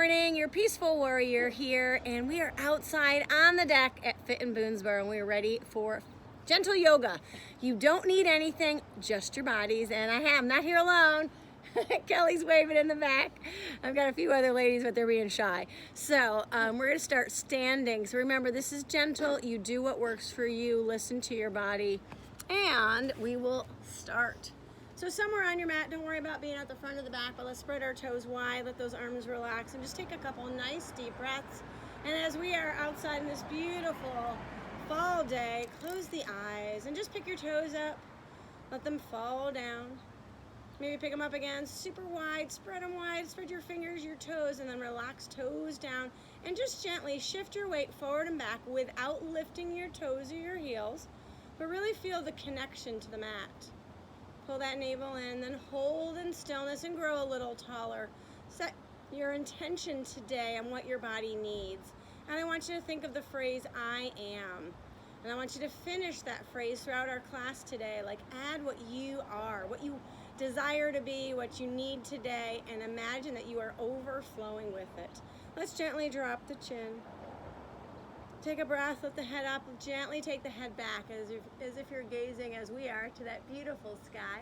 Morning, your peaceful warrior here, and we are outside on the deck at Fit in Boonesboro, and we are ready for gentle yoga. You don't need anything, just your bodies, and I'm not here alone. Kelly's waving in the back. I've got a few other ladies, but they're being shy. So we're going to start standing. So remember, this is gentle. You do what works for you. Listen to your body, and we will start. So somewhere on your mat, don't worry about being at the front or the back, but let's spread our toes wide, let those arms relax, and just take a couple nice deep breaths. And as we are outside in this beautiful fall day, close the eyes and just pick your toes up. Let them fall down. Maybe pick them up again, super wide, spread them wide, spread your fingers, your toes, and then relax toes down. And just gently shift your weight forward and back without lifting your toes or your heels, but really feel the connection to the mat. Pull that navel in, then hold in stillness and grow a little taller. Set your intention today on what your body needs. And I want you to think of the phrase, I am. And I want you to finish that phrase throughout our class today. Like, add what you are, what you desire to be, what you need today, and imagine that you are overflowing with it. Let's gently drop the chin. Take a breath, lift the head up, gently take the head back as if you're gazing, as we are, to that beautiful sky.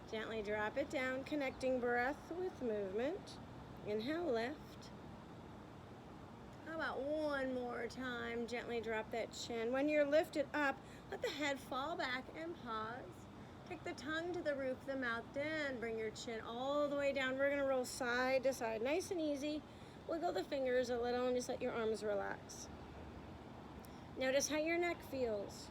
Gently drop it down, connecting breath with movement. Inhale, lift. How about one more time? Gently drop that chin. When you're lifted up, let the head fall back and pause. Take the tongue to the roof of the mouth, then bring your chin all the way down. We're going to roll side to side, nice and easy. Wiggle the fingers a little and just let your arms relax. Notice how your neck feels.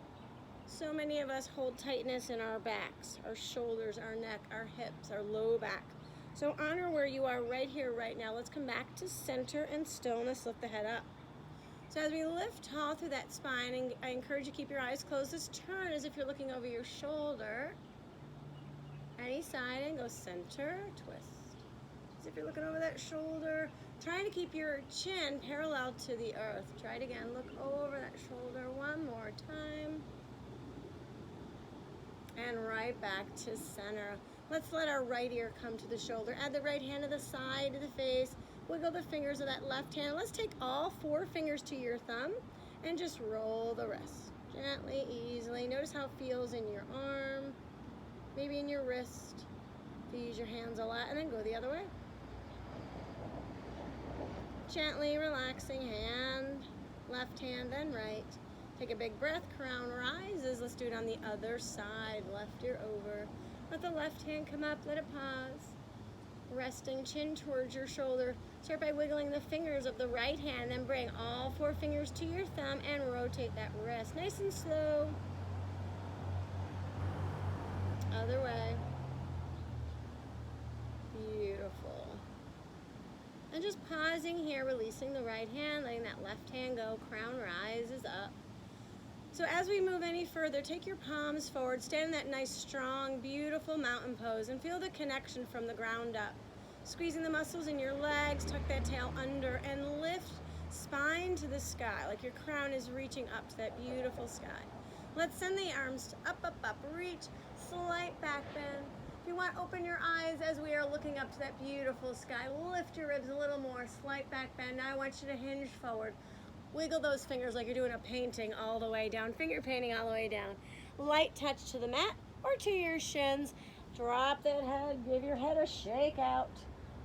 So many of us hold tightness in our backs, our shoulders, our neck, our hips, our low back. So honor where you are right here, right now. Let's come back to center and stillness. Lift the head up. So as we lift tall through that spine, and I encourage you to keep your eyes closed. Just turn as if you're looking over your shoulder. Any side and go center, twist. As if you're looking over that shoulder, trying to keep your chin parallel to the earth. Try it again. Look over that shoulder one more time. And right back to center. Let's let our right ear come to the shoulder. Add the right hand to the side of the face. Wiggle the fingers of that left hand. Let's take all 4 fingers to your thumb and just roll the wrist. Gently, easily. Notice how it feels in your arm, maybe in your wrist. If you use your hands a lot, and then go the other way. Gently relaxing hand, left hand, then right. Take a big breath, crown rises. Let's do it on the other side. Left ear over. Let the left hand come up, let it pause. Resting chin towards your shoulder. Start by wiggling the fingers of the right hand, then bring all 4 fingers to your thumb and rotate that wrist. Nice and slow. Other way. Beautiful. And just pausing here, releasing the right hand, letting that left hand go. Crown rises up. So as we move any further, take your palms forward, stand in that nice, strong, beautiful mountain pose, and feel the connection from the ground up. Squeezing the muscles in your legs, tuck that tail under, and lift spine to the sky, like your crown is reaching up to that beautiful sky. Let's send the arms up, up, up, reach, slight back bend. If you want, open your eyes as we are looking up to that beautiful sky. Lift your ribs a little more, slight back bend. Now I want you to hinge forward. Wiggle those fingers like you're doing a painting all the way down, finger painting all the way down. Light touch to the mat or to your shins. Drop that head, give your head a shake out.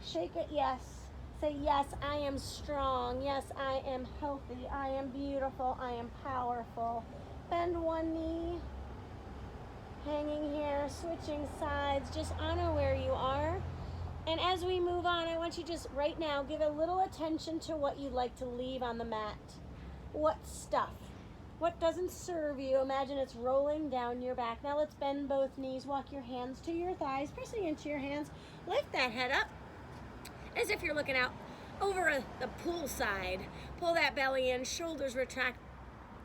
Shake it, yes. Say, yes, I am strong. Yes, I am healthy. I am beautiful. I am powerful. Bend one knee. Hanging here, switching sides. Just honor where you are. And as we move on, I want you just right now, give a little attention to what you'd like to leave on the mat. What stuff? What doesn't serve you? Imagine it's rolling down your back. Now let's bend both knees. Walk your hands to your thighs, pressing into your hands. Lift that head up as if you're looking out over the pool side. Pull that belly in, shoulders retract.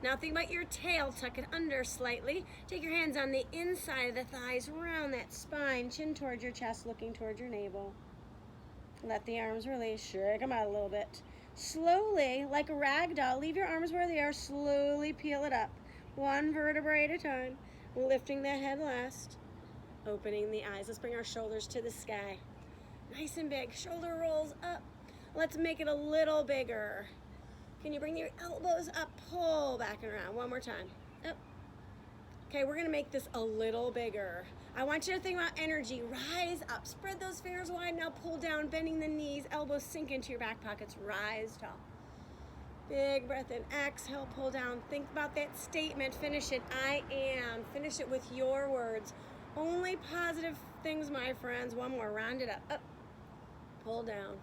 Now think about your tail, tuck it under slightly. Take your hands on the inside of the thighs, round that spine, chin towards your chest, looking towards your navel. Let the arms release, shake them out a little bit. Slowly, like a rag doll, leave your arms where they are, slowly peel it up. 1 vertebrae at a time, lifting the head last, opening the eyes. Let's bring our shoulders to the sky. Nice and big, shoulder rolls up. Let's make it a little bigger. Can you bring your elbows up, pull back and around, one more time. Up. Okay, we're gonna make this a little bigger. I want you to think about energy. Rise up, spread those fingers wide, now pull down, bending the knees, elbows sink into your back pockets, rise tall. Big breath in, exhale, pull down. Think about that statement, finish it, I am. Finish it with your words. Only positive things, my friends. One more, round it up, pull down.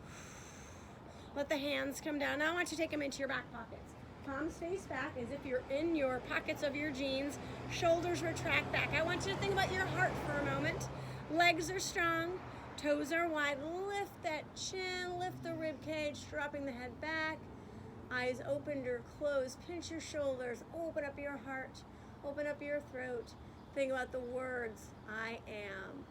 Let the hands come down. Now I want you to take them into your back pockets. Palms face back as if you're in your pockets of your jeans. Shoulders retract back. I want you to think about your heart for a moment. Legs are strong. Toes are wide. Lift that chin. Lift the rib cage. Dropping the head back. Eyes opened or closed. Pinch your shoulders. Open up your heart. Open up your throat. Think about the words, I am.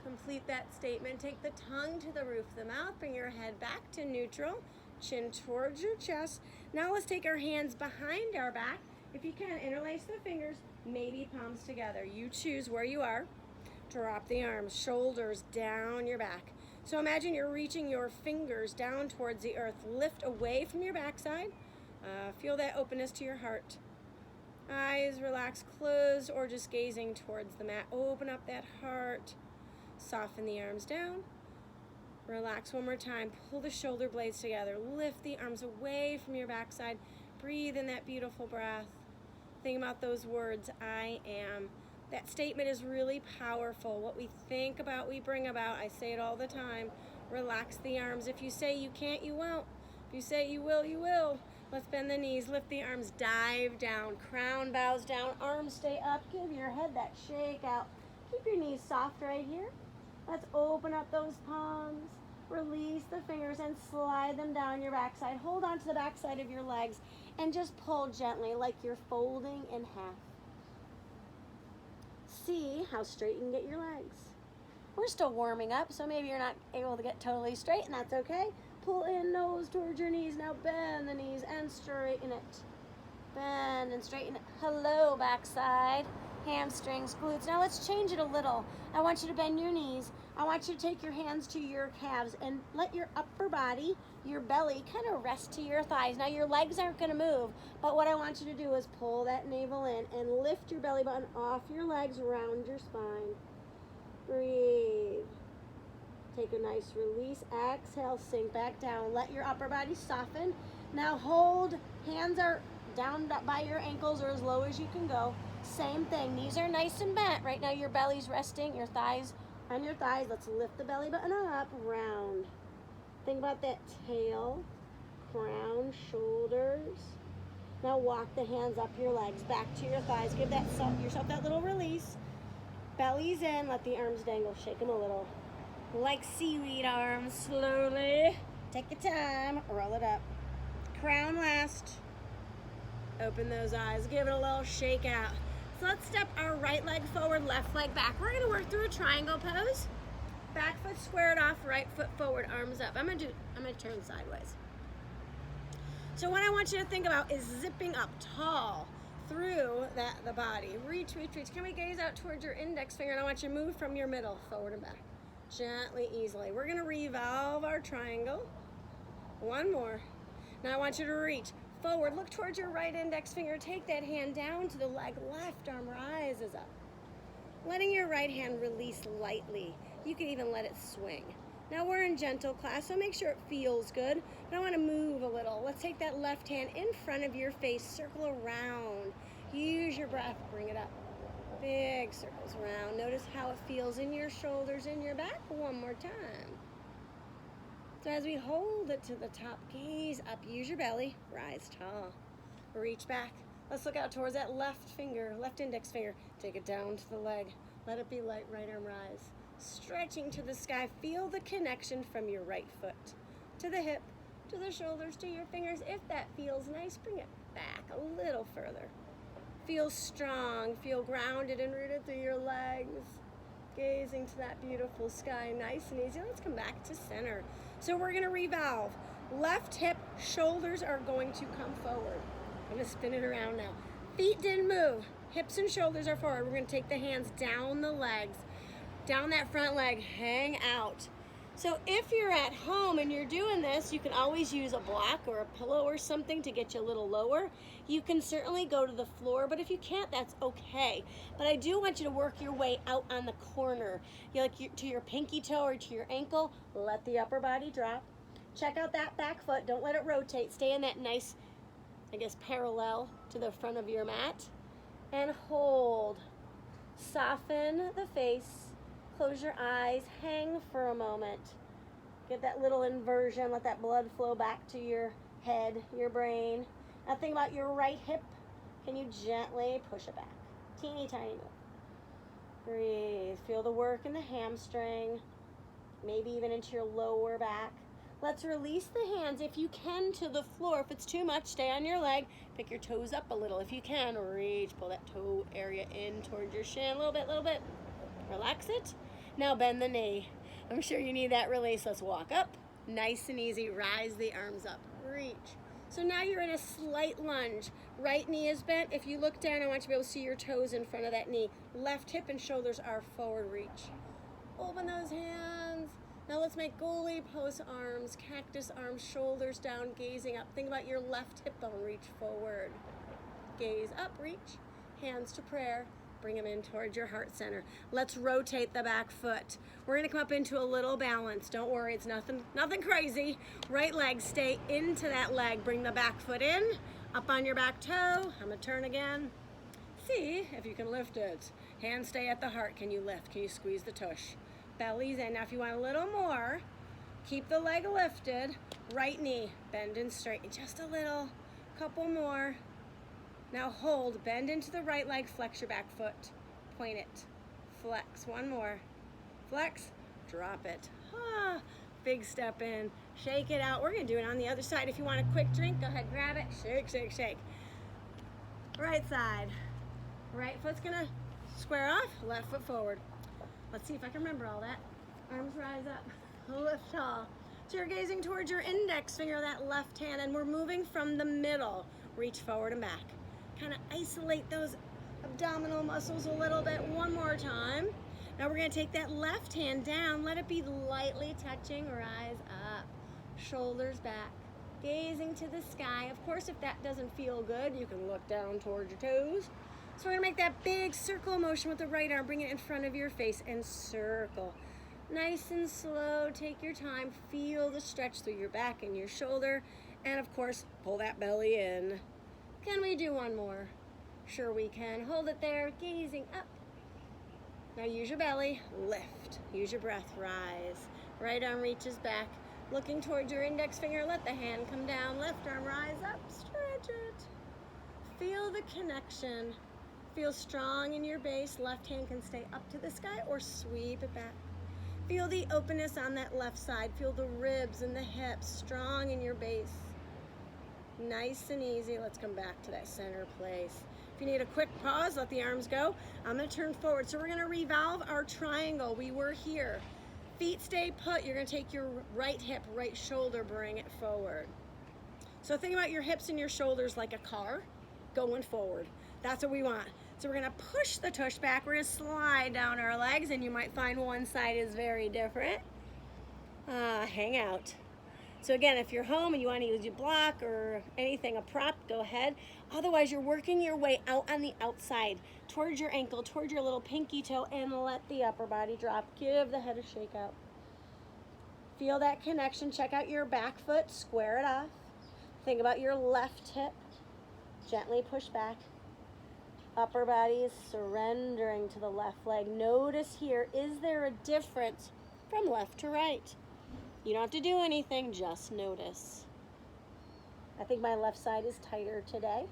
Complete that statement. Take the tongue to the roof of the mouth. Bring your head back to neutral. Chin towards your chest. Now let's take our hands behind our back. If you can, interlace the fingers, maybe palms together. You choose where you are. Drop the arms, shoulders down your back. So imagine you're reaching your fingers down towards the earth. Lift away from your backside. Feel that openness to your heart. Eyes relaxed, closed, or just gazing towards the mat. Open up that heart. Soften the arms down. Relax one more time. Pull the shoulder blades together. Lift the arms away from your backside. Breathe in that beautiful breath. Think about those words, I am. That statement is really powerful. What we think about, we bring about. I say it all the time. Relax the arms. If you say you can't, you won't. If you say you will, you will. Let's bend the knees, lift the arms, dive down. Crown bows down, arms stay up. Give your head that shake out. Keep your knees soft right here. Let's open up those palms. Release the fingers and slide them down your backside. Hold on to the backside of your legs and just pull gently like you're folding in half. See how straight you can get your legs. We're still warming up, so maybe you're not able to get totally straight, and that's okay. Pull in, nose towards your knees. Now bend the knees and straighten it. Bend and straighten it. Hello, backside. Hamstrings, glutes. Now let's change it a little. I want you to bend your knees. I want you to take your hands to your calves and let your upper body, your belly, kind of rest to your thighs. Now your legs aren't going to move, but what I want you to do is pull that navel in and lift your belly button off your legs, round your spine. Breathe. Take a nice release. Exhale, sink back down. Let your upper body soften. Now hold. Hands are down by your ankles or as low as you can go. Same thing. Knees are nice and bent. Right now your belly's resting, your thighs on your thighs. Let's lift the belly button up, round. Think about that tail, crown, shoulders. Now walk the hands up your legs, back to your thighs. Give yourself that little release. Belly's in. Let the arms dangle. Shake them a little. Like seaweed arms, slowly. Take your time, roll it up. Crown last. Open those eyes, give it a little shake out. So let's step our right leg forward, left leg back. We're gonna work through a triangle pose. Back foot squared off, right foot forward, arms up. I'm gonna turn sideways. So what I want you to think about is zipping up tall through the body. Reach, reach, reach. Can we gaze out towards your index finger? And I want you to move from your middle, forward and back. Gently, easily. We're gonna revolve our triangle. One more. Now I want you to reach forward. Look towards your right index finger. Take that hand down to the leg. Left arm rises up. Letting your right hand release lightly. You can even let it swing. Now we're in gentle class, so make sure it feels good. But I want to move a little. Let's take that left hand in front of your face. Circle around. Use your breath. Bring it up. Big circles around. Notice how it feels in your shoulders, in your back. One more time. So as we hold it to the top, gaze up, use your belly, rise tall. Reach back. Let's look out towards that left index finger. Take it down to the leg. Let it be light, right arm rise. Stretching to the sky. Feel the connection from your right foot to the hip, to the shoulders, to your fingers. If that feels nice, bring it back a little further. Feel strong, feel grounded and rooted through your legs. Gazing to that beautiful sky, nice and easy. Let's come back to center. So we're gonna revolve. Left hip, shoulders are going to come forward. I'm gonna spin it around now. Feet didn't move. Hips and shoulders are forward. We're gonna take the hands down the legs, down that front leg, hang out. So if you're at home and you're doing this, you can always use a block or a pillow or something to get you a little lower. You can certainly go to the floor, but if you can't, that's okay. But I do want you to work your way out on the corner. To your pinky toe or to your ankle, let the upper body drop. Check out that back foot, don't let it rotate. Stay in that nice, parallel to the front of your mat. And hold. Soften the face. Close your eyes, hang for a moment. Get that little inversion, let that blood flow back to your head, your brain. Now think about your right hip. Can you gently push it back? Teeny tiny move. Breathe. Feel the work in the hamstring, maybe even into your lower back. Let's release the hands, if you can, to the floor. If it's too much, stay on your leg. Pick your toes up a little. If you can, reach, pull that toe area in towards your shin a little bit. Relax it. Now bend the knee. I'm sure you need that release. Let's walk up. Nice and easy. Rise the arms up. Reach. So now you're in a slight lunge. Right knee is bent. If you look down, I want you to be able to see your toes in front of that knee. Left hip and shoulders are forward reach. Open those hands. Now let's make goalie pose arms, cactus arms, shoulders down, gazing up. Think about your left hip bone. Reach forward. Gaze up, reach. Hands to prayer. Bring them in towards your heart center. Let's rotate the back foot. We're gonna come up into a little balance. Don't worry, it's nothing crazy. Right leg, stay into that leg. Bring the back foot in, up on your back toe. I'm gonna turn again. See if you can lift it. Hands stay at the heart. Can you lift? Can you squeeze the tush? Belly's in. Now if you want a little more, keep the leg lifted. Right knee, bend and straighten. Just a little, couple more. Now hold, bend into the right leg, flex your back foot, point it, flex, one more, flex, drop it. Big step in, shake it out. We're gonna do it on the other side. If you want a quick drink, go ahead, grab it, shake, shake, shake. Right side, right foot's gonna square off, left foot forward. Let's see if I can remember all that. Arms rise up, lift tall. So you're gazing towards your index finger, that left hand, and we're moving from the middle. Reach forward and back. Kind of isolate those abdominal muscles a little bit. One more time. Now we're going to take that left hand down. Let it be lightly touching. Rise up. Shoulders back. Gazing to the sky. Of course, if that doesn't feel good, you can look down towards your toes. So we're going to make that big circle motion with the right arm. Bring it in front of your face and circle. Nice and slow. Take your time. Feel the stretch through your back and your shoulder. And of course, pull that belly in. Can we do one more? Sure we can. Hold it there, gazing up. Now use your belly, lift. Use your breath, rise. Right arm reaches back, looking towards your index finger. Let the hand come down. Left arm rise up, stretch it. Feel the connection. Feel strong in your base. Left hand can stay up to the sky or sweep it back. Feel the openness on that left side. Feel the ribs and the hips strong in your base. Nice and easy. Let's come back to that center place. If you need a quick pause, let the arms go. I'm going to turn forward. So we're going to revolve our triangle. We were here. Feet stay put. You're going to take your right hip, right shoulder, bring it forward. So think about your hips and your shoulders like a car going forward. That's what we want. So we're going to push the tush back. We're going to slide down our legs, and you might find one side is very different. Hang out. So again, if you're home and you want to use your block or anything, a prop, go ahead. Otherwise, you're working your way out on the outside, towards your ankle, towards your little pinky toe, and let the upper body drop. Give the head a shake out. Feel that connection. Check out your back foot, square it off. Think about your left hip. Gently push back. Upper body is surrendering to the left leg. Notice here, is there a difference from left to right? You don't have to do anything, just notice. I think my left side is tighter today.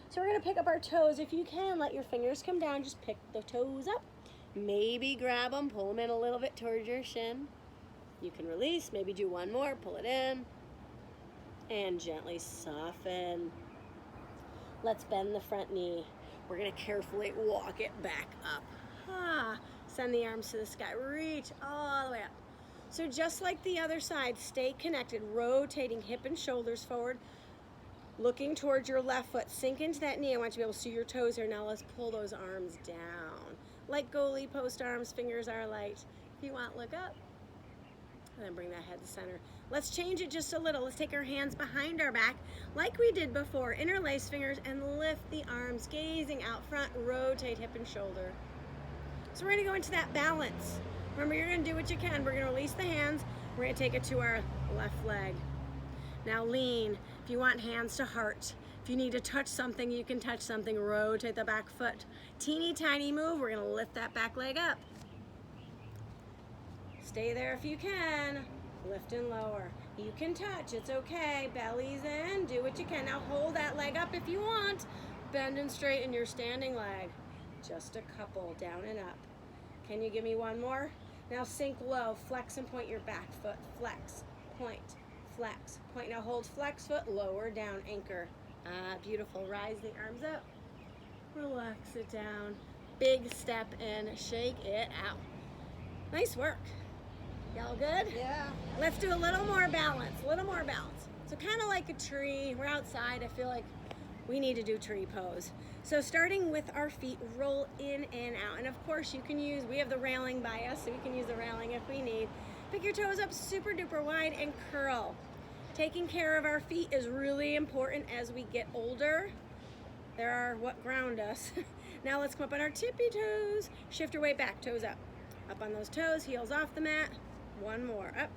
So we're going to pick up our toes. If you can, let your fingers come down. Just pick the toes up. Maybe grab them, pull them in a little bit towards your shin. You can release, maybe do one more, pull it in. And gently soften. Let's bend the front knee. We're going to carefully walk it back up. Send the arms to the sky. Reach all the way up. So just like the other side, stay connected, rotating hip and shoulders forward, looking towards your left foot. Sink into that knee. I want you to be able to see your toes here. Now let's pull those arms down. Like goalie post arms, fingers are light. If you want, look up. And then bring that head to center. Let's change it just a little. Let's take our hands behind our back like we did before. Interlace fingers and lift the arms, gazing out front, rotate hip and shoulder. So we're gonna go into that balance. Remember, you're gonna do what you can. We're gonna release the hands. We're gonna take it to our left leg. Now lean. If you want hands to heart, if you need to touch something, you can touch something. Rotate the back foot. Teeny tiny move. We're gonna lift that back leg up. Stay there if you can. Lift and lower. You can touch, it's okay. Belly's in, do what you can. Now hold that leg up if you want. Bend and straighten your standing leg. Just a couple, down and up. Can you give me one more? Now sink low, flex and point your back foot. Flex, point, flex, point. Now hold flex foot, lower down, anchor. Beautiful, rise the arms up. Relax it down. Big step in, shake it out. Nice work. Y'all good? Yeah. Let's do a little more balance, So kind of like a tree, we're outside, I feel like we need to do tree pose. So starting with our feet, roll in and out. And of course you can use, we have the railing by us, so we can use the railing if we need. Pick your toes up super duper wide and curl. Taking care of our feet is really important as we get older. They are what ground us. Now let's come up on our tippy toes. Shift your weight back, toes up. Up on those toes, heels off the mat. One more, up.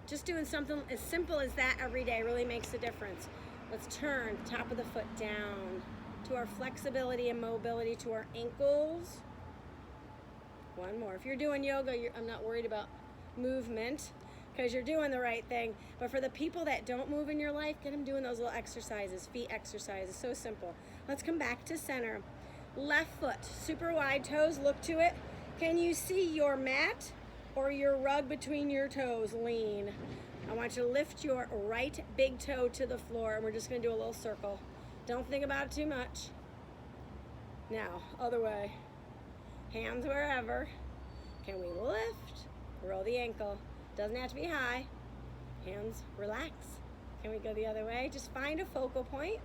Just doing something as simple as that every day really makes a difference. Let's turn top of the foot down to our flexibility and mobility to our ankles. One more. If you're doing yoga, I'm not worried about movement because you're doing the right thing. But for the people that don't move in your life, get them doing those little exercises, feet exercises, so simple. Let's come back to center. Left foot, super wide toes, look to it. Can you see your mat or your rug between your toes? Lean. I want you to lift your right big toe to the floor, and we're just gonna do a little circle. Don't think about it too much. Now, other way. Hands wherever. Can we lift? Roll the ankle. Doesn't have to be high. Hands, relax. Can we go the other way? Just find a focal point.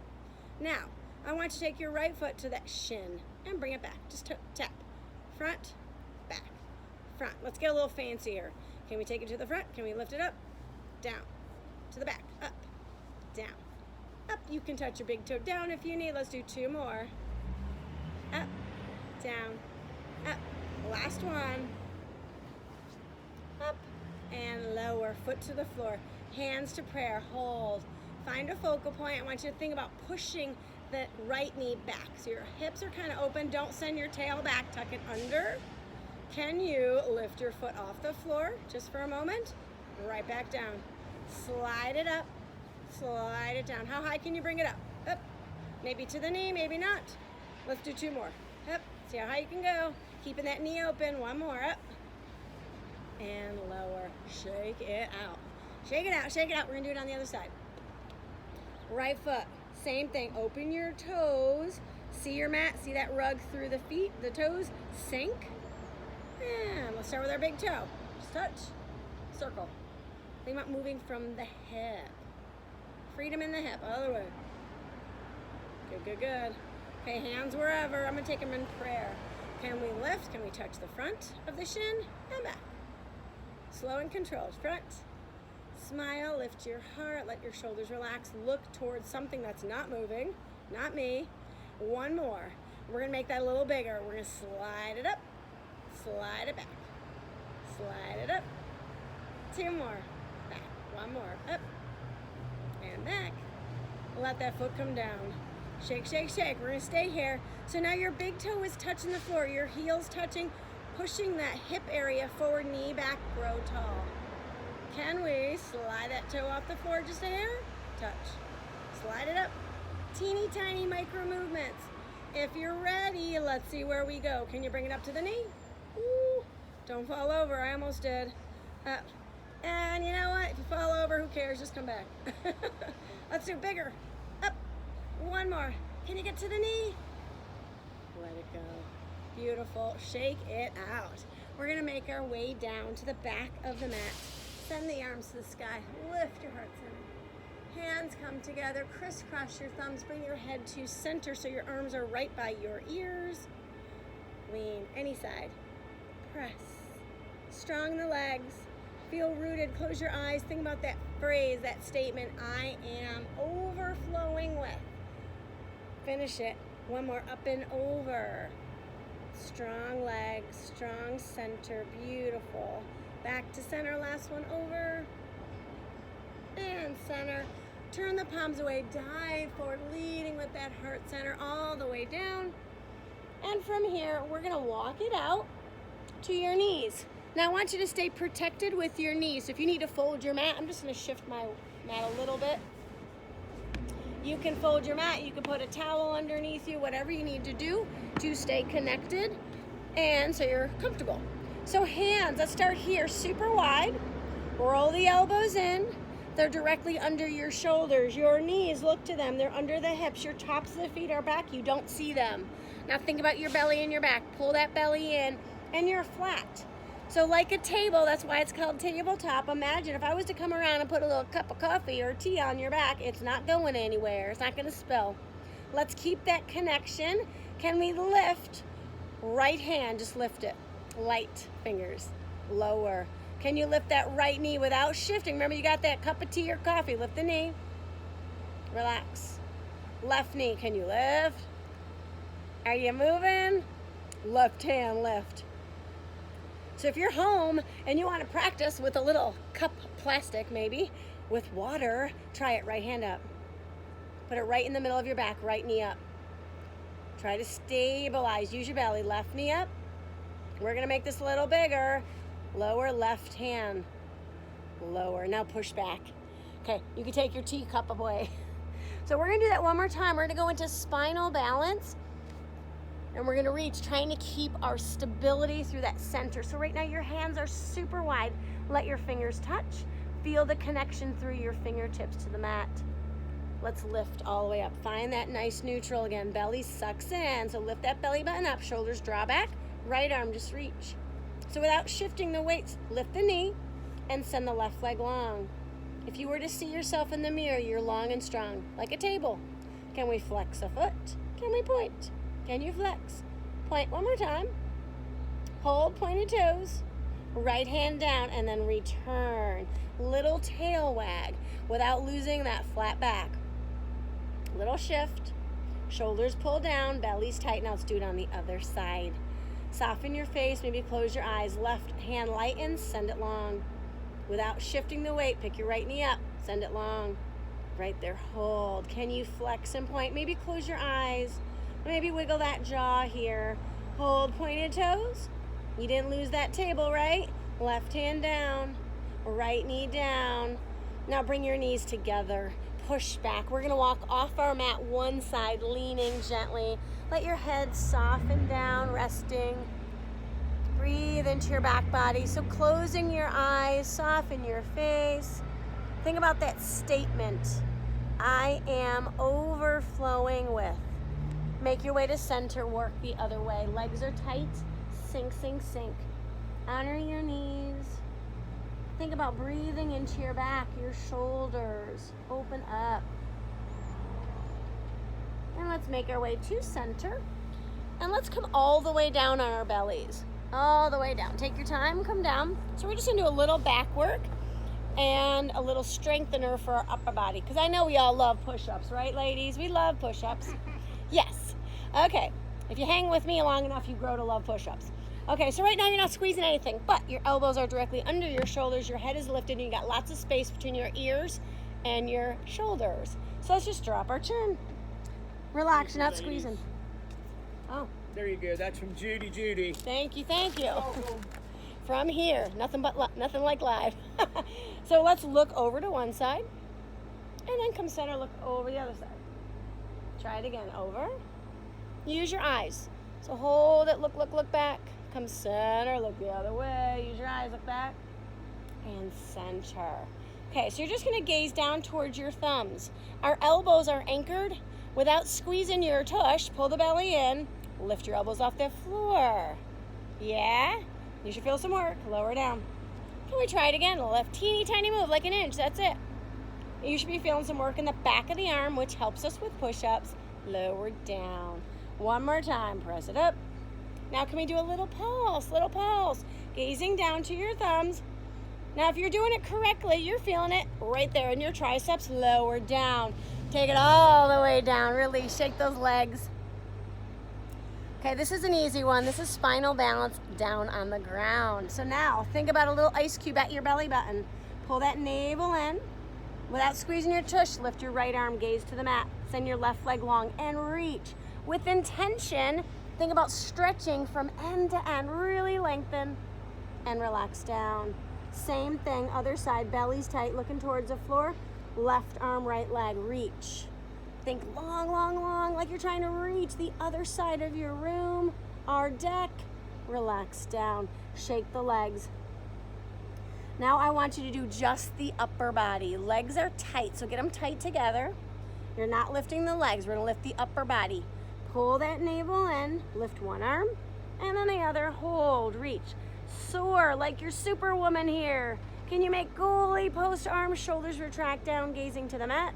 Now, I want you to take your right foot to that shin and bring it back. Just tap. Front, back, front. Let's get a little fancier. Can we take it to the front? Can we lift it up? Down, to the back, up, down, up. You can touch your big toe down if you need. Let's do two more. Up, down, up. Last one. Up and lower, foot to the floor. Hands to prayer, hold. Find a focal point. I want you to think about pushing the right knee back. So your hips are kind of open. Don't send your tail back, tuck it under. Can you lift your foot off the floor just for a moment? Right back down. Slide it up, slide it down. How high can you bring it up? Up, maybe to the knee, maybe not. Let's do two more. Up, see how high you can go. Keeping that knee open, one more, up. And lower, shake it out. Shake it out, shake it out. We're gonna do it on the other side. Right foot, same thing. Open your toes. See your mat, see that rug through the feet, the toes, sink. And let's start with our big toe. Just touch, circle. Think about moving from the hip. Freedom in the hip, other way. Good, good, good. Okay, hands wherever. I'm gonna take them in prayer. Can we lift? Can we touch the front of the shin and back? Slow and controlled. Front. Smile, lift your heart, let your shoulders relax. Look towards something that's not moving, not me. One more. We're gonna make that a little bigger. We're gonna slide it up, slide it back, slide it up. Two more. Back. One more. Up and back. Let that foot come down. Shake, shake, shake. We're gonna stay here. So now your big toe is touching the floor. Your heel's touching, pushing that hip area forward, knee back, grow tall. Can we slide that toe off the floor just a hair? Touch. Slide it up. Teeny tiny micro movements. If you're ready, let's see where we go. Can you bring it up to the knee? Ooh, don't fall over. I almost did. Up. And you know what? If you fall over, who cares? Just come back. Let's do bigger. Up. One more. Can you get to the knee? Let it go. Beautiful. Shake it out. We're going to make our way down to the back of the mat. Send the arms to the sky. Lift your heart center. Hands come together. Crisscross your thumbs. Bring your head to center so your arms are right by your ears. Lean any side. Press. Strong the legs. Feel rooted. Close your eyes. Think about that phrase, that statement, I am overflowing with. Finish it. One more, up and over. Strong legs, strong center, beautiful. Back to center, last one, over. And center. Turn the palms away, dive forward, leading with that heart center all the way down. And from here, we're gonna walk it out to your knees. Now I want you to stay protected with your knees. So if you need to fold your mat, I'm just gonna shift my mat a little bit. You can fold your mat, you can put a towel underneath you, whatever you need to do to stay connected and so you're comfortable. So hands, let's start here, super wide. Roll the elbows in. They're directly under your shoulders. Your knees, look to them. They're under the hips. Your tops of the feet are back. You don't see them. Now think about your belly and your back. Pull that belly in and you're flat. So like a table, that's why it's called tabletop. Imagine if I was to come around and put a little cup of coffee or tea on your back, it's not going anywhere. It's not going to spill. Let's keep that connection. Can we lift? Right hand, just lift it. Light fingers, lower. Can you lift that right knee without shifting? Remember, you got that cup of tea or coffee. Lift the knee. Relax. Left knee, can you lift? Are you moving? Left hand, lift. So if you're home and you want to practice with a little cup of plastic, maybe, with water, try it, right hand up. Put it right in the middle of your back, right knee up. Try to stabilize, use your belly, left knee up. We're gonna make this a little bigger. Lower left hand, lower. Now push back. Okay, you can take your teacup away. So we're gonna do that one more time. We're gonna go into spinal balance and we're gonna reach, trying to keep our stability through that center. So right now your hands are super wide. Let your fingers touch. Feel the connection through your fingertips to the mat. Let's lift all the way up. Find that nice neutral again. Belly sucks in, so lift that belly button up. Shoulders draw back. Right arm, just reach. So without shifting the weights, lift the knee and send the left leg long. If you were to see yourself in the mirror, you're long and strong, like a table. Can we flex a foot? Can we point? Can you flex? Point one more time. Hold pointed toes. Right hand down and then return. Little tail wag without losing that flat back. Little shift. Shoulders pull down, belly's tight. Now let's do it on the other side. Soften your face, maybe close your eyes. Left hand lighten, send it long. Without shifting the weight, pick your right knee up, send it long. Right there, hold. Can you flex and point? Maybe close your eyes. Maybe wiggle that jaw here. Hold pointed toes. You didn't lose that table, right? Left hand down, right knee down. Now bring your knees together. Push back. We're gonna walk off our mat one side, leaning gently. Let your head soften down, resting. Breathe into your back body. So closing your eyes, soften your face. Think about that statement. I am overflowing with. Make your way to center, work the other way. Legs are tight, sink, sink, sink. Honor your knees. Think about breathing into your back, your shoulders. Open up. And let's make our way to center. And let's come all the way down on our bellies. All the way down. Take your time, come down. So we're just gonna do a little back work and a little strengthener for our upper body. Because I know we all love push-ups, right, ladies? We love push-ups. Yes. Okay. If you hang with me long enough, you grow to love push-ups. Okay, so right now you're not squeezing anything, but your elbows are directly under your shoulders, your head is lifted, and you got lots of space between your ears and your shoulders. So let's just drop our chin. Relax, you're not squeezing. Oh. There you go. That's from Judy. Thank you, thank you. From here, nothing like live. So let's look over to one side, and then come center, look over the other side. Try it again, over. Use your eyes. So hold it, look back. Come center, look the other way. Use your eyes, look back. And center. Okay, so you're just gonna gaze down towards your thumbs. Our elbows are anchored. Without squeezing your tush, pull the belly in. Lift your elbows off the floor. Yeah? You should feel some work. Lower down. Can we try it again? Left teeny tiny move, like an inch. That's it. You should be feeling some work in the back of the arm, which helps us with push-ups. Lower down. One more time. Press it up. Now can we do a little pulse? Gazing down to your thumbs. Now, if you're doing it correctly, you're feeling it right there in your triceps, lower down. Take it all the way down, release, shake those legs. Okay, this is an easy one. This is spinal balance down on the ground. So now, think about a little ice cube at your belly button. Pull that navel in. Without squeezing your tush, lift your right arm, gaze to the mat. Send your left leg long and reach. With intention, think about stretching from end to end. Really lengthen and relax down. Same thing, other side, belly's tight, looking towards the floor. Left arm, right leg, reach. Think long, long, long, like you're trying to reach the other side of your room, our deck. Relax down, shake the legs. Now I want you to do just the upper body. Legs are tight, so get them tight together. You're not lifting the legs, we're gonna lift the upper body. Pull that navel in, lift one arm, and then the other, hold, reach. Soar like you're Superwoman here. Can you make goalie post arms, shoulders retract down, gazing to the mat?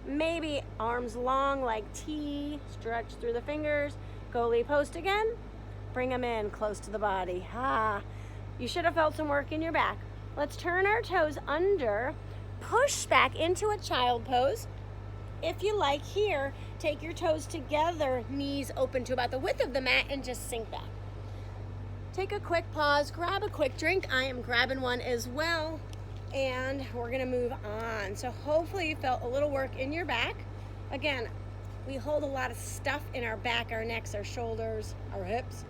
Maybe arms long like T, stretch through the fingers. Goalie post again, bring them in close to the body. You should have felt some work in your back. Let's turn our toes under, push back into a child pose. If you like here, take your toes together, knees open to about the width of the mat, and just sink back. Take a quick pause, grab a quick drink. I am grabbing one as well, and we're gonna move on. So hopefully you felt a little work in your back. Again, we hold a lot of stuff in our back, our necks, our shoulders, our hips.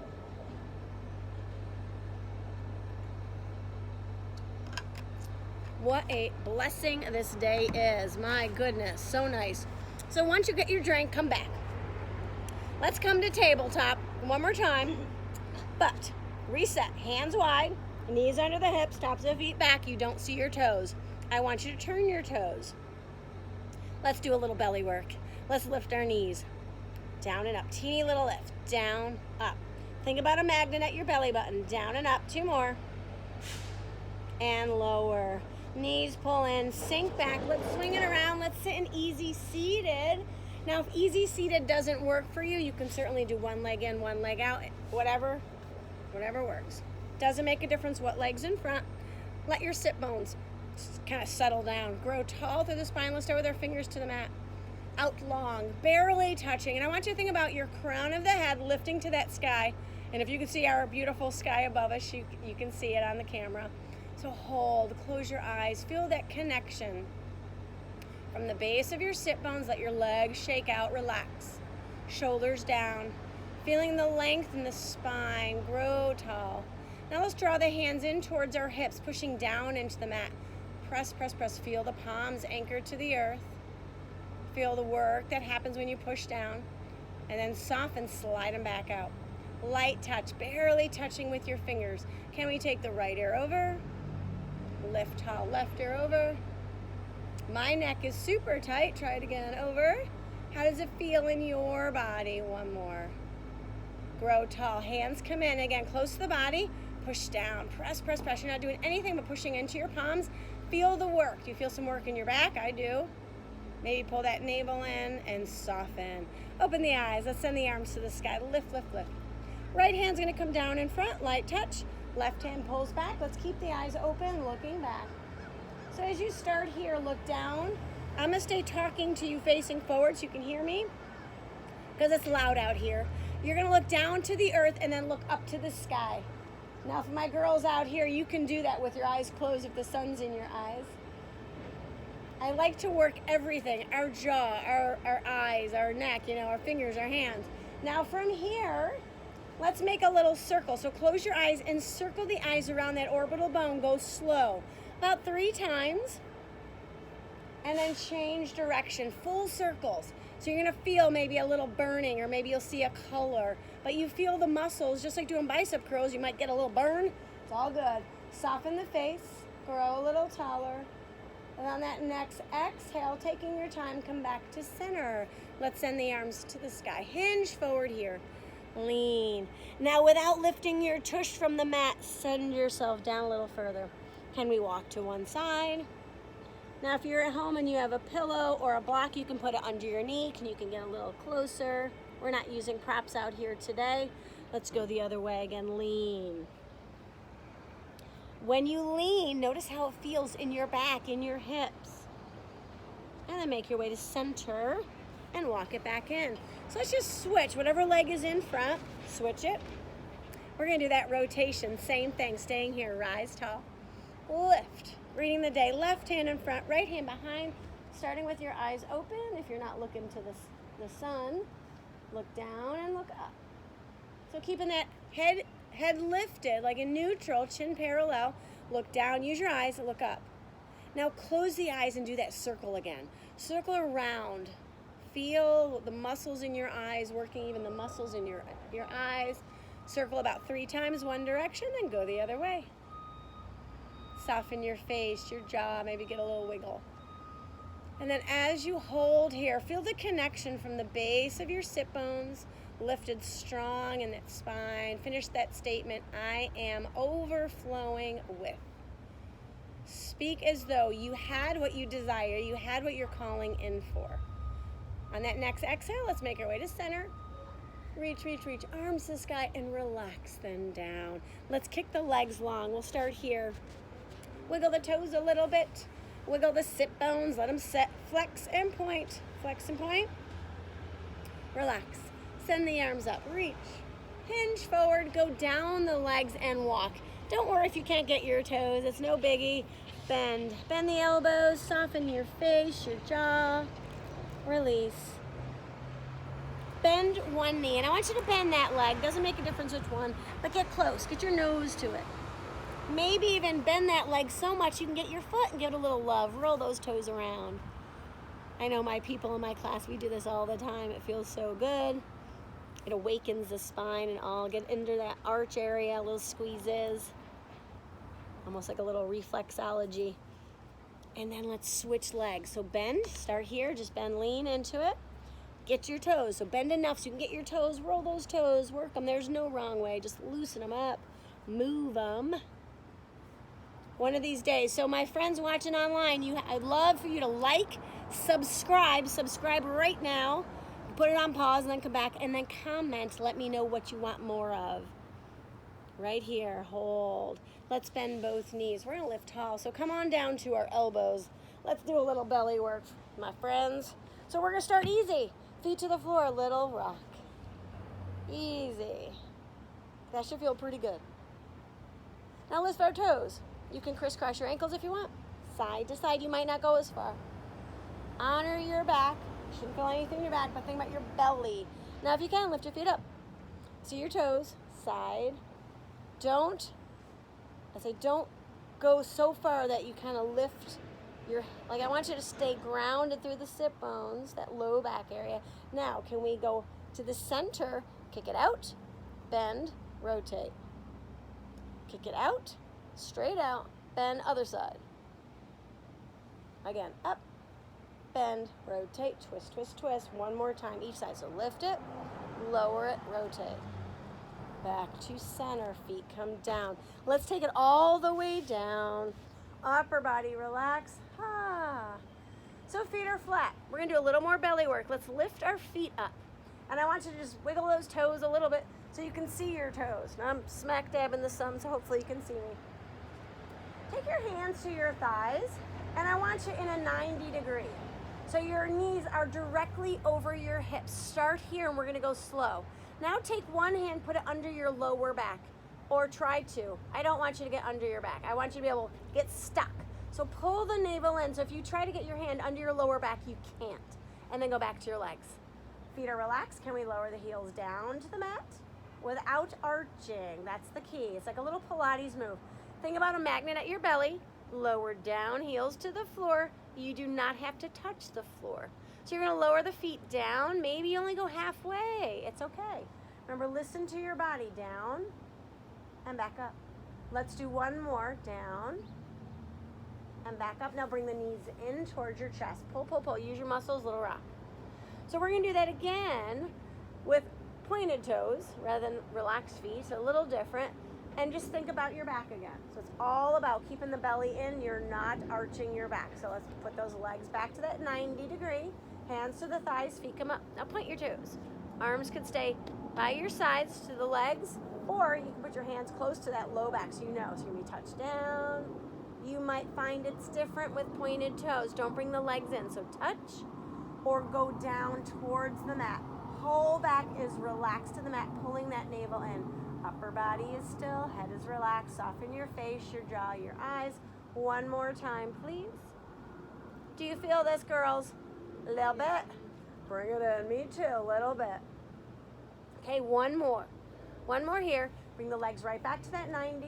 What a blessing this day is. My goodness, so nice. So once you get your drink, come back. Let's come to tabletop one more time, but reset, hands wide, knees under the hips, tops of the feet back. You don't see your toes. I want you to turn your toes. Let's do a little belly work. Let's lift our knees. Down and up, teeny little lift, down, up. Think about a magnet at your belly button, down and up, 2 more. And lower. Knees pull in, sink back. Let's swing it around. Let's sit in easy seated. Now, if easy seated doesn't work for you, you can certainly do one leg in, one leg out, whatever works. Doesn't make a difference what leg's in front. Let your sit bones kind of settle down. Grow tall through the spine. Let's start with our fingers to the mat. Out long, barely touching. And I want you to think about your crown of the head lifting to that sky. And if you can see our beautiful sky above us, you can see it on the camera. So hold, close your eyes, feel that connection. From the base of your sit bones, let your legs shake out, relax. Shoulders down, feeling the length in the spine, grow tall. Now let's draw the hands in towards our hips, pushing down into the mat. Press, press, press, feel the palms anchored to the earth. Feel the work that happens when you push down. And then soften, slide them back out. Light touch, barely touching with your fingers. Can we take the right ear over? Lift tall, left ear over. My neck is super tight. Try it again, over. How does it feel in your body? One more. Grow tall, hands come in. Again, close to the body. Push down, press, press, press. You're not doing anything but pushing into your palms. Feel the work. Do you feel some work in your back? I do. Maybe pull that navel in and soften. Open the eyes. Let's send the arms to the sky. Lift, lift, lift. Right hand's gonna come down in front, light touch. Left hand pulls back. Let's keep the eyes open, looking back. So as you start here, look down. I'm gonna stay talking to you facing forward so you can hear me, because it's loud out here. You're gonna look down to the earth and then look up to the sky. Now for my girls out here, you can do that with your eyes closed if the sun's in your eyes. I like to work everything, our jaw, our eyes, our neck, our fingers, our hands. Now from here, let's make a little circle. So close your eyes and circle the eyes around that orbital bone. Go slow, about 3 times. And then change direction, full circles. So you're gonna feel maybe a little burning, or maybe you'll see a color, but you feel the muscles, just like doing bicep curls, you might get a little burn. It's all good. Soften the face, grow a little taller. And on that next exhale, taking your time, come back to center. Let's send the arms to the sky. Hinge forward here. Lean. Now without lifting your tush from the mat, send yourself down a little further. Can we walk to one side? Now if you're at home and you have a pillow or a block, you can put it under your knee. You can get a little closer. We're not using props out here today. Let's go the other way again, lean. When you lean, notice how it feels in your back, in your hips. And then make your way to center and walk it back in. So let's just switch. Whatever leg is in front, switch it. We're gonna do that rotation, same thing, staying here, rise tall, lift. Reading the day, left hand in front, right hand behind, starting with your eyes open. If you're not looking to the sun, look down and look up. So keeping that head lifted, like in neutral, chin parallel, look down, use your eyes, look up. Now close the eyes and do that circle again. Circle around. Feel the muscles in your eyes working, even the muscles in your eyes. Circle about 3 times one direction, then go the other way. Soften your face, your jaw, maybe get a little wiggle. And then as you hold here, feel the connection from the base of your sit bones, lifted strong in that spine. Finish that statement, I am overflowing with. Speak as though you had what you desire, you had what you're calling in for. On that next exhale, let's make our way to center. Reach, reach, reach, arms to the sky, and relax them down. Let's kick the legs long. We'll start here. Wiggle the toes a little bit. Wiggle the sit bones, let them set. Flex and point. Flex and point. Relax. Send the arms up. Reach. Hinge forward. Go down the legs and walk. Don't worry if you can't get your toes. It's no biggie. Bend. Bend the elbows. Soften your face, your jaw. Release. Bend one knee. And I want you to bend that leg. Doesn't make a difference which one. But get close. Get your nose to it. Maybe even bend that leg so much you can get your foot and give it a little love. Roll those toes around. I know my people in my class, we do this all the time. It feels so good. It awakens the spine and all. Get into that arch area, little squeezes. Almost like a little reflexology. And then let's switch legs. So bend, start here, just bend, lean into it. Get your toes, so bend enough so you can get your toes, roll those toes, work them. There's no wrong way, just loosen them up, move them. One of these days. So my friends watching online, I'd love for you to like, subscribe right now, put it on pause and then come back and then comment, let me know what you want more of. Right here, hold. Let's bend both knees. We're gonna lift tall, so come on down to our elbows. Let's do a little belly work, my friends. So we're gonna start easy. Feet to the floor, little rock. Easy. That should feel pretty good. Now lift our toes. You can crisscross your ankles if you want. Side to side, you might not go as far. Honor your back. Shouldn't feel anything in your back, but think about your belly. Now if you can, lift your feet up. See your toes, side. Don't go so far that you kind of lift I want you to stay grounded through the sit bones, that low back area. Now, can we go to the center, kick it out, bend, rotate. Kick it out, straight out, bend, other side. Again, up, bend, rotate, twist, twist, twist. One more time each side. So lift it, lower it, rotate. Back to center, feet come down. Let's take it all the way down. Upper body relax. So feet are flat. We're gonna do a little more belly work. Let's lift our feet up. And I want you to just wiggle those toes a little bit so you can see your toes. Now I'm smack dab in the sun, so hopefully you can see me. Take your hands to your thighs, and I want you in a 90 degree. So your knees are directly over your hips. Start here, and we're gonna go slow. Now take one hand, put it under your lower back, or try to. I don't want you to get under your back. I want you to be able to get stuck. So pull the navel in. So if you try to get your hand under your lower back, you can't. And then go back to your legs. Feet are relaxed. Can we lower the heels down to the mat without arching? That's the key. It's like a little Pilates move. Think about a magnet at your belly. Lower down, heels to the floor. You do not have to touch the floor. So you're gonna lower the feet down. Maybe you only go halfway. It's okay. Remember, listen to your body. Down and back up. Let's do one more. Down and back up. Now bring the knees in towards your chest. Pull, pull, pull. Use your muscles, little rock. So we're gonna do that again with pointed toes rather than relaxed feet, so a little different. And just think about your back again. So it's all about keeping the belly in. You're not arching your back. So let's put those legs back to that 90 degree. Hands to the thighs, feet come up. Now point your toes. Arms could stay by your sides to the legs. Or you can put your hands close to that low back so you know. So you're gonna be touched down. You might find it's different with pointed toes. Don't bring the legs in. So touch or go down towards the mat. Whole back is relaxed to the mat, pulling that navel in. Upper body is still, head is relaxed. Soften your face, your jaw, your eyes. One more time, please. Do you feel this, girls? A little bit? Bring it in. Me too, a little bit. Okay, one more. One more here. Bring the legs right back to that 90.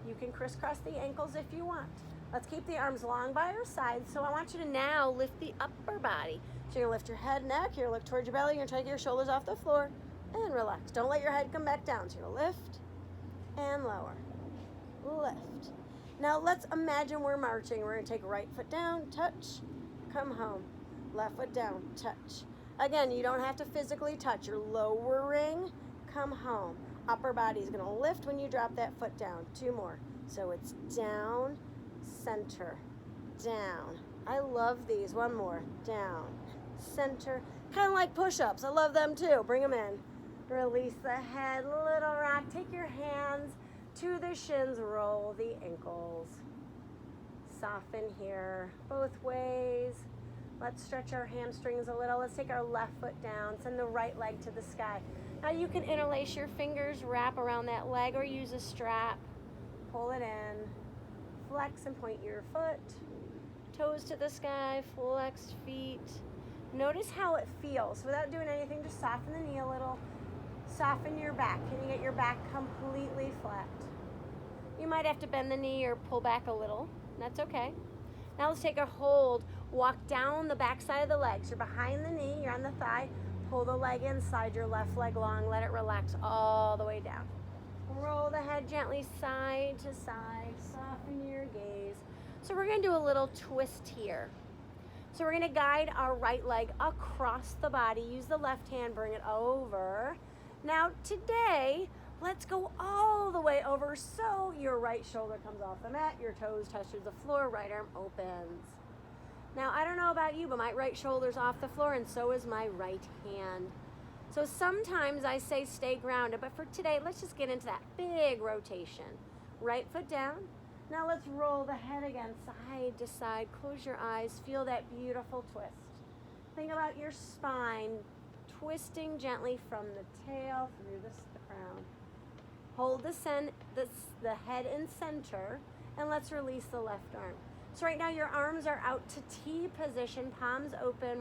You can crisscross the ankles if you want. Let's keep the arms long by our sides. So I want you to now lift the upper body. So you're gonna lift your head, neck, you're gonna look towards your belly, you're gonna take your shoulders off the floor and relax. Don't let your head come back down. So you're gonna lift and lower. Lift. Now let's imagine we're marching. We're gonna take right foot down, touch, come home. Left foot down, touch. Again, you don't have to physically touch. You're lowering, come home. Upper body is gonna lift when you drop that foot down. Two more. So it's down, center, down. I love these. One more. Down, center. Kind of like push-ups. I love them too. Bring them in. Release the head, little rock. Take your hands to the shins. Roll the ankles. Soften here, both ways. Let's stretch our hamstrings a little. Let's take our left foot down. Send the right leg to the sky. Now you can interlace your fingers, wrap around that leg, or use a strap. Pull it in. Flex and point your foot. Toes to the sky, flexed feet. Notice how it feels. Without doing anything, just soften the knee a little. Soften your back. Can you get your back completely flat? You might have to bend the knee or pull back a little. That's okay. Now let's take a hold. Walk down the back side of the legs. You're behind the knee, you're on the thigh. Pull the leg inside, your left leg long. Let it relax all the way down. Roll the head gently side to side. Soften your gaze. So we're going to do a little twist here. So we're going to guide our right leg across the body. Use the left hand, bring it over. Now today, let's go all the way over so your right shoulder comes off the mat, your toes touch the floor, right arm opens. Now, I don't know about you, but my right shoulder's off the floor and so is my right hand. So sometimes I say stay grounded, but for today, let's just get into that big rotation. Right foot down. Now let's roll the head again, side to side. Close your eyes, feel that beautiful twist. Think about your spine twisting gently from the tail through the crown. Hold the head in center, and let's release the left arm. So right now your arms are out to T position, palms open.